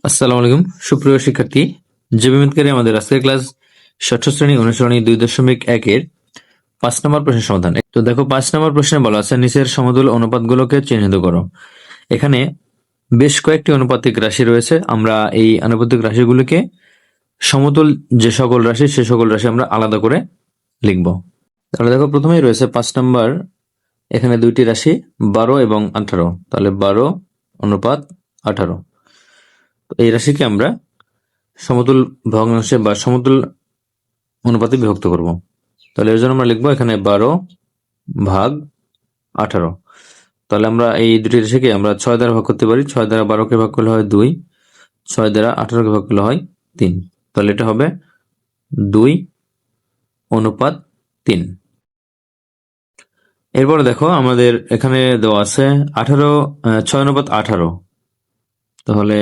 আসসালামু আলাইকুম সুপ্রিয় শিক্ষার্থী, জীববিজ্ঞানে আমাদের আজকের ক্লাস ষষ্ঠ শ্রেণী অনুসরণী 2.1-এর 5 নম্বর প্রশ্নের সমাধান। তো দেখো 5 নম্বর প্রশ্নে বলা আছে নিচের সমতুল অনুপাতগুলোকে চিহ্নিত করো। এখানে বেশ কয়েকটি আনুপাতিক রাশি রয়েছে। আমরা এই আনুপাতিক রাশিগুলোকে সমতুল যে সকল রাশি সে সকল রাশি আমরা আলাদা করে লিখব। তাহলে দেখো প্রথমেই রয়েছে 5 নম্বর, এখানে দুইটি রাশি 12 এবং 18। তাহলে 12:18। এই রাশিকে আমরা সমতুল ভগ্নাংশে বা সমতুল অনুপাতে বিভক্ত করব। তাহলে এর জন্য আমরা লিখবো এখানে 12/18। তাহলে আমরা এই দুটি রাশিকে আমরা 6 দ্বারা ভাগ করতে পারি। 6 দ্বারা 12কে ভাগ করলে হয় 2, 6 দ্বারা 18কে ভাগ করলে হয় 3। তাহলে এটা হবে 2:3। এরপরে দেখো আমাদের এখানে দেওয়া আছে 6:18। তাহলে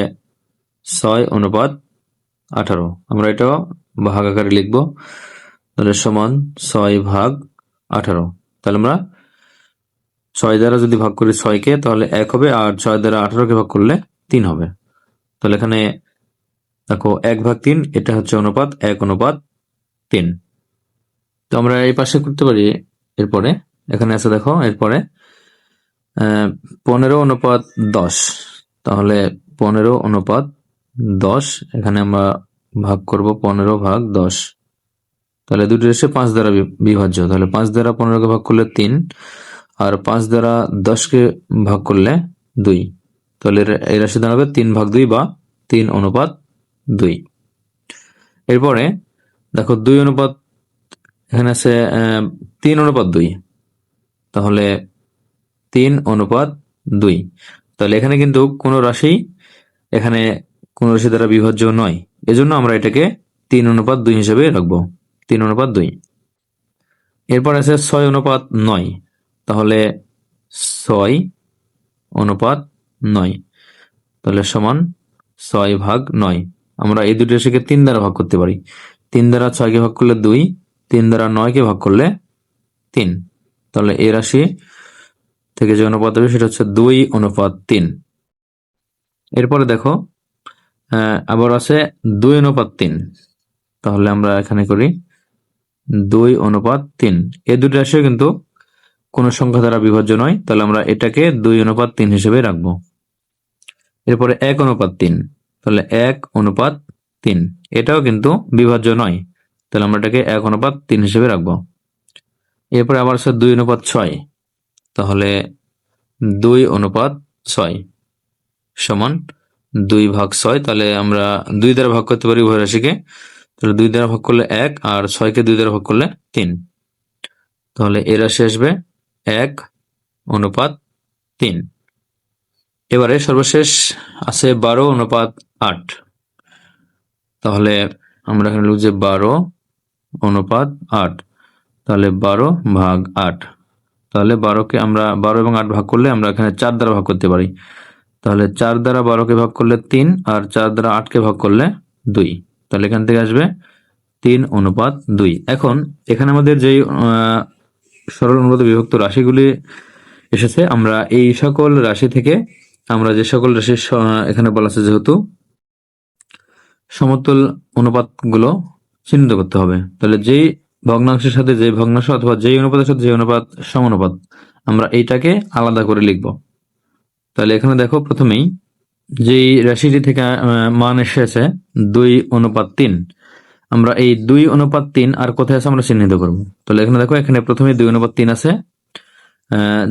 6:18 আমরা এটাও ভাগ আকারে লিখবো। তাহলে সমান 6/18। তাহলে আমরা 6 দ্বারা যদি ভাগ করি 6কে তাহলে 1 হবে, আর 6 দ্বারা 18কে ভাগ করলে 3 হবে। তাহলে এখানে দেখো 1/3, এটা হচ্ছে অনুপাত 1:3। তো আমরা এই পাশে করতে পারি। এরপরে এখানে আছে দেখো, এরপরে 15:10। তাহলে 15:10 এখানে আমরা ভাগ করব 15/10। তাহলে দুটি রাশি 5 দ্বারা বিভাজ্য। তাহলে 5 দ্বারা 15কে ভাগ করলে 3, আর 5 দ্বারা 10কে ভাগ করলে 2। তাহলে এই রাশি দাঁড়াবে 3/2 বা 3:2। এরপরে দেখো 2 এখানে আছে 3:2। তাহলে 3:2। তাহলে এখানে কিন্তু কোনো রাশি দ্বারা বিভাজ্য নয়, এজন্য আমরা এটাকে 3:2 হিসেবে রাখবো। 3:2। এরপর আছে 6:9। তাহলে 6:9। তাহলে সমান 6/9। আমরা এই দুটি রাশিকে 3 দ্বারা ভাগ করতে পারি। 3 দ্বারা 6কে ভাগ করলে 2, 3 দ্বারা 9কে ভাগ করলে 3। তাহলে এই রাশি থেকে যে অনুপাত হবে সেটা হচ্ছে 2:3। এরপরে দেখো আবার আছে 2:3। তাহলে আমরা এখানে করি 2:3। এই দুটি রাশিও কিন্তু কোন সংখ্যা দ্বারা বিভাজ্য নয়, তাহলে আমরা এটাকে 2:3 হিসেবে রাখবো। এরপরে 1:3। তাহলে 1:3 এটাও কিন্তু বিভাজ্য নয়, তাহলে আমরা এটাকে 1:3 হিসেবে রাখবো। এরপরে আবার আছে 2:6। তাহলে 2:6 সমান 2/6। তাহলে আমরা 2 দ্বারা ভাগ করতে পারি উভয় রাশিকে। তাহলে 2 দ্বারা ভাগ করলে 1, আর 6কে 2 দ্বারা ভাগ করলে 3। তাহলে এ রাশি আসবে 1:3। এবারে সর্বশেষ আছে 12:8। তাহলে আমরা এখানে লিখব যে 12:8। তাহলে 12/8। তাহলে 12কে আমরা 12 এবং 8 ভাগ করলে আমরা এখানে 4 দ্বারা ভাগ করতে পারি। তাহলে 4 দ্বারা 12কে ভাগ করলে 3, আর 4 দ্বারা 8কে ভাগ করলে 2। তাহলে এখান থেকে আসবে 3:2। এখন এখানে আমাদের যেই সরল অনুপাতে বিভক্ত রাশিগুলি এসেছে, আমরা এই সকল রাশি থেকে আমরা যে সকল রাশি এখানে বলা আছে যেহেতু সমতুল অনুপাতগুলো চিহ্নিত করতে হবে। তাহলে যেই ভগ্নাংশের সাথে যে ভগ্নাংশ অথবা যেই অনুপাতের সাথে যে অনুপাত সমানুপাত, আমরা এইটাকে আলাদা করে লিখব। তাহলে এখানে দেখো প্রথমেই যেই রাশিটি থেকে মান এসেছে 2:3, আমরা এই 2:3 আর কোথায় আছে আমরা চিহ্নিত করব। তাহলে এখানে দেখো, এখানে প্রথমে 2:3 আছে,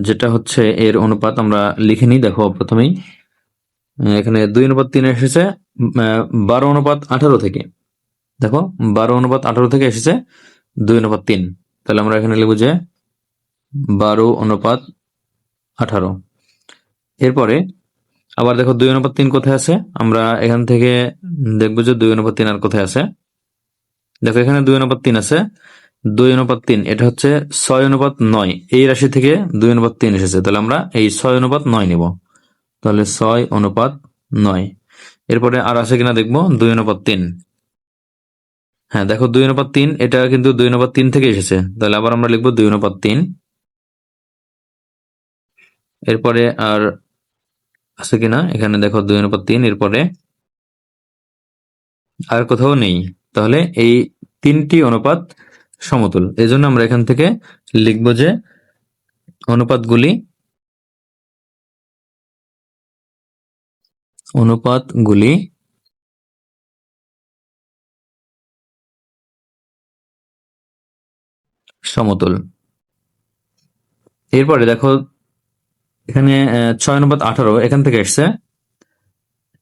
যেটা হচ্ছে এর অনুপাত আমরা লিখে নিই। দেখো প্রথমেই এখানে 2:3 এসেছে 12:18 থেকে। দেখো 12:18 থেকে এসেছে 2:3। তাহলে আমরা এখানে লিখব যে 12:18। এরপরে আবার দেখো 2:3 কোথায় আছে, আমরা এখান থেকে দেখবো যে 2:3 আর কোথায় আছে। দেখো এখানে 2:3 আছে। 2:3 এটা হচ্ছে 6:9। এই রাশি থেকে 2:3 এসেছে, তাহলে আমরা এই 6:9 নিব। তাহলে 6:9। এরপরে আর আছে কিনা দেখবো 2:3। হ্যাঁ দেখো 2:3 এটা কিন্তু 2:3 থেকে এসেছে, তাহলে আবার আমরা লিখবো 2:3। এরপরে আর আছে কিনা এখানে দেখো 2:3। এরপরে আর কোথাও নেই, তাহলে এই তিনটি অনুপাত সমতুল। এজন্য আমরা এখান থেকে লিখব যে অনুপাতগুলি সমতুল। এরপরে দেখো এখানে 6:18 এখান থেকে এসছে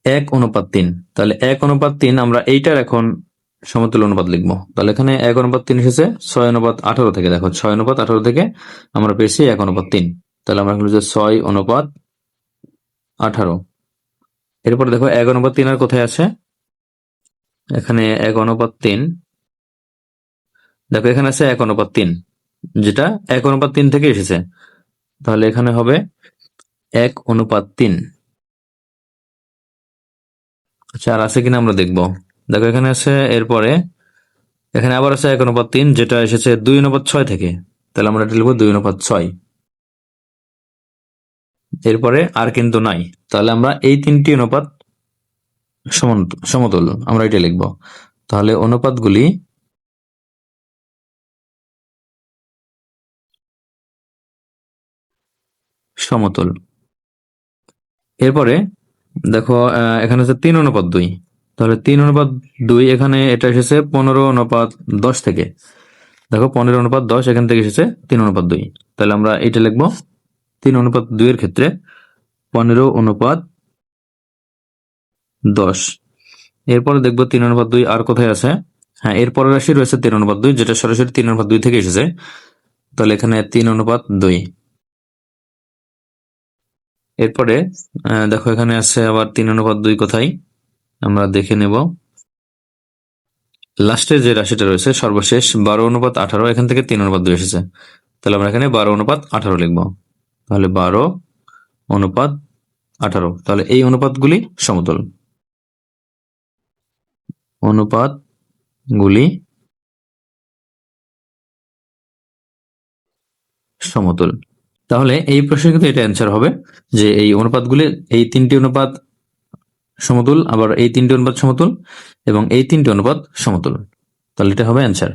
1:3। তাহলে 1:3 আমরা এইটার এখন সমতুল অনুপাত লিখবো। তাহলে এখানে 1:3 এসেছে 6:18 থেকে। দেখো 6:18 থেকে আমরা পেয়েছি 1:3। তাহলে আমরা লিখবো যে 6:18। এরপরে দেখো 1:3 আর কোথায় আছে, এখানে 1:3। দেখো এখানে আছে 1:3, যেটা 1:3 থেকে এসেছে। তাহলে এখানে হবে 1:3। আচ্ছা, আর আছে কিনা আমরা দেখবো। দেখো এখানে আছে, এরপরে এখানে আবার আছে 1:3, যেটা এসেছে 2:6 থেকে। তাহলে আমরা এটা লিখবো 2:6। এরপরে আর কিন্তু নাই, তাহলে আমরা এই তিনটি অনুপাত সমতুল, আমরা এটা লিখবো। তাহলে অনুপাতগুলি সমতুল। এরপরে দেখো এখানে আছে 3:2। তাহলে 3:2, এখানে এটা এসেছে 15:10 থেকে। দেখো 15:10 এখান থেকে এসেছে 3:2। তাহলে আমরা এটা লিখবো 3:2 এর ক্ষেত্রে 15:10। এরপরে দেখবো 3:2 আর কোথায় আছে। হ্যাঁ, এরপরের রাশি রয়েছে 3:2, যেটা সরাসরি 3:2 থেকে এসেছে। তাহলে এখানে 3:2। এরপরে দেখো এখানে আছে আবার 3:2 কোথায়, আমরা দেখে নেব। লাস্টে যে রাশিটা রয়েছে সর্বশেষ 12:18, এখান থেকে 3:2 এসেছে। তাহলে আমরা এখানে 12:18 লিখবো। তাহলে 12:18। তাহলে এই অনুপাতগুলি সমতুল। অনুপাতগুলি সমতুল। তাহলে এই প্রশ্নে কিন্তু এটা অ্যান্সার হবে যে এই অনুপাতগুলি, এই তিনটি অনুপাত সমতুল, আবার এই তিনটি অনুপাত সমতুল এবং এই তিনটি অনুপাত সমতুল। তাহলে এটা হবে অ্যান্সার।